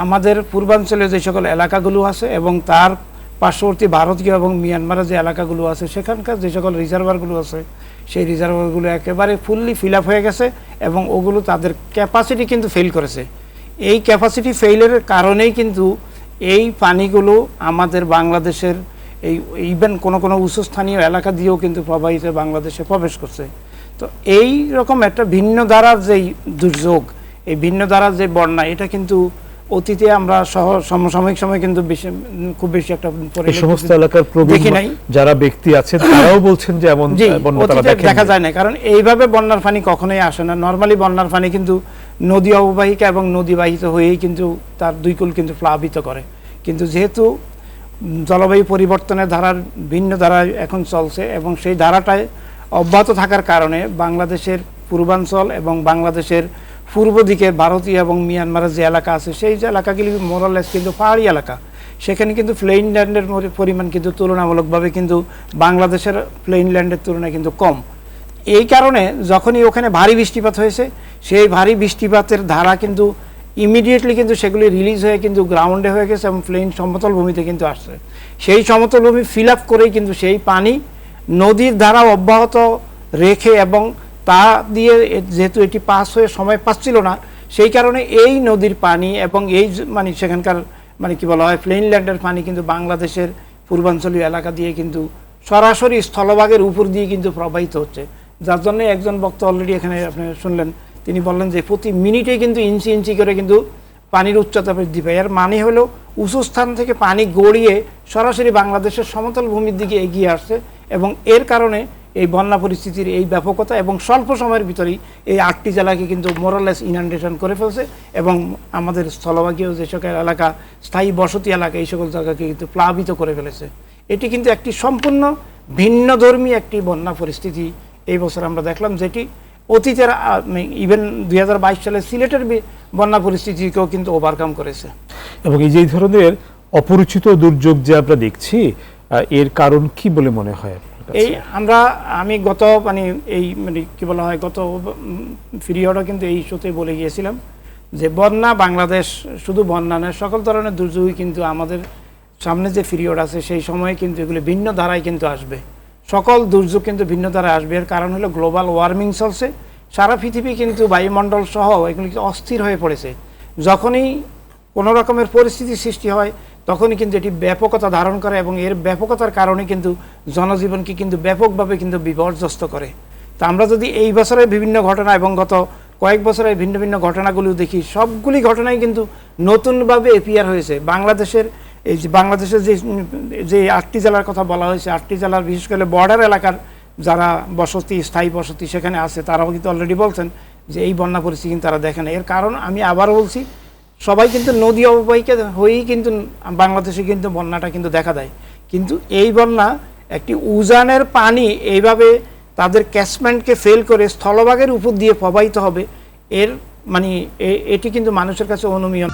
আমাদের পূর্বাঞ্চলে যে সকল এলাকাগুলো আছে এবং তার পার্শ্ববর্তী ভারতীয় এবং মিয়ানমারের যে এলাকাগুলো আছে সেখানকার যে সকল রিজার্ভারগুলো আছে সেই রিজার্ভারগুলো একেবারে ফুললি ফিল আপ হয়ে গেছে এবং ওগুলো তাদের ক্যাপাসিটি কিন্তু ফেল করেছে। এই ক্যাপাসিটি ফেইলের কারণেই কিন্তু এই পানিগুলো আমাদের বাংলাদেশের এই ইভেন কোনো উচ্চস্থানীয় এলাকা দিয়েও কিন্তু প্রবাহিত বাংলাদেশে প্রবেশ করছে। তো এই রকম একটা ভিন্ন ধারার যেই দুর্যোগ, এই ভিন্ন ধারার যে বন্যা, এটা কিন্তু অতীতে আমরা সমসাময়িক সময় কিন্তু খুব বেশি একটা সমস্ত এলাকার দেখি নাই। যারা ব্যক্তি আছেন তারাও বলছেন যে এমন বন্যা তারা দেখা যায় না, কারণ এইভাবে বন্যার পানি কখনোই আসে না। নর্মালি বন্যার পানি কিন্তু নদী অববাহিকা এবং নদীবাহিত হয়েই কিন্তু তার দুই কূল কিন্তু প্লাবিত করে। কিন্তু যেহেতু জলবায়ু পরিবর্তনের ধারার ভিন্ন ধারায় এখন চলছে এবং সেই ধারাটায় অব্যাহত থাকার কারণে বাংলাদেশের পূর্বাঞ্চল এবং বাংলাদেশের পূর্ব দিকে ভারতীয় এবং মিয়ানমারের যে এলাকা আছে সেই যে এলাকাগুলি মোরালেস কিন্তু পাহাড়ি এলাকা, সেখানে কিন্তু প্লেইন ল্যান্ডের পরিমাণ কিন্তু তুলনামূলকভাবে কিন্তু বাংলাদেশের প্লেইন ল্যান্ডের তুলনায় কিন্তু কম। এই কারণে যখনই ওখানে ভারী বৃষ্টিপাত হয়েছে সেই ভারী বৃষ্টিপাতের ধারা কিন্তু ইমিডিয়েটলি কিন্তু সেগুলি রিলিজ হয়ে কিন্তু গ্রাউন্ডে হয়ে গেছে এবং প্লেইন সমতল ভূমিতে কিন্তু আসছে। সেই সমতল ভূমি ফিল আপ করেই কিন্তু সেই পানি নদীর ধারা অব্যাহত রেখে এবং তা দিয়ে যেহেতু এটি পাস হয়ে সময় পাচ্ছিল না, সেই কারণে এই নদীর পানি এবং এই মানে সেখানকার মানে কি বলা হয় প্লেইন ল্যান্ডের পানি কিন্তু বাংলাদেশের পূর্বাঞ্চলীয় এলাকা দিয়ে কিন্তু সরাসরি স্থলভাগের উপর দিয়ে কিন্তু প্রবাহিত হচ্ছে। যার জন্য একজন বক্তা অলরেডি এখানে আপনি শুনলেন, তিনি বললেন যে প্রতি মিনিটে কিন্তু ইঞ্চি ইঞ্চি করে কিন্তু পানির উচ্চতা বৃদ্ধি পায়। এর মানে হলো উঁচু স্থান থেকে পানি গড়িয়ে সরাসরি বাংলাদেশের সমতল ভূমির দিকে এগিয়ে আসছে এবং এর কারণে এই বন্যা পরিস্থিতির এই ব্যাপকতা এবং স্বল্প সময়ের ভিতরেই এই 8টি জেলাকে কিন্তু মোরালেস ইনান্ডেশন করে ফেলছে এবং আমাদের স্থলভাগীয় যে সকল এলাকা, স্থায়ী বসতি এলাকা, এই সকল জায়গাকে কিন্তু প্লাবিত করে ফেলেছে। এটি কিন্তু একটি সম্পূর্ণ ভিন্নধর্মী একটি বন্যা পরিস্থিতি এই বছর আমরা দেখলাম, যেটি অতীতের ইভেন 2022 সালে সিলেটের বন্যা পরিস্থিতিকেও কিন্তু ওভারকাম করেছে। এবং এই যে ধরনের অপরিচিত দুর্যোগ যে আমরা দেখছি, এর কারণ কি বলে মনে হয়? এই আমি গত এই কি বলা হয় গত পিরিয়ডও কিন্তু এই ইস্যুতে বলে গিয়েছিলাম যে বন্যা বাংলাদেশ শুধু বন্যা নয়, সকল ধরনের দুর্যোগই কিন্তু আমাদের সামনে যে পিরিয়ড আছে সেই সময়ে কিন্তু এগুলি ভিন্ন ধারায় কিন্তু আসবে। সকল দুর্যোগ কিন্তু ভিন্ন ধারায় আসবে। এর কারণ হলো গ্লোবাল ওয়ার্মিং চলছে, সারা পৃথিবী কিন্তু বায়ুমণ্ডল সহ এগুলি অস্থির হয়ে পড়েছে। যখনই কোনো রকমের পরিস্থিতি সৃষ্টি হয় তখনই কিন্তু এটি ব্যাপকতা ধারণ করে এবং এর ব্যাপকতার কারণে কিন্তু জনজীবনকে কিন্তু ব্যাপকভাবে কিন্তু বিপর্যস্ত করে। তা আমরা যদি এই বছরের বিভিন্ন ঘটনা এবং গত কয়েক বছরের ভিন্ন ভিন্ন ঘটনাগুলো দেখি, সবগুলি ঘটনাই কিন্তু নতুনভাবে এপিয়ার হয়েছে। বাংলাদেশের যে 8টি জেলার কথা বলা হয়েছে, 8টি জেলার বিশেষ করে বর্ডার এলাকার যারা বসতি, স্থায়ী বসতি সেখানে আছে, তারাও কিন্তু অলরেডি বলছেন যে এই বন্যা পরিস্থিতি কিন্তু তারা দেখেন। এর কারণ আমি আবারও বলছি, সবাই কিন্তু নদী অববাহিকা হয়েই কিন্তু বাংলাদেশে কিন্তু বন্যাটা কিন্তু দেখা দেয়। কিন্তু এই বন্যা একটি উজানের পানি এইভাবে তাদের ক্যাচমেন্টকে ফেল করে স্থলভাগের উপর দিয়ে প্রবাহিত হবে, এর এটি কিন্তু মানুষের কাছে অনুমেয়।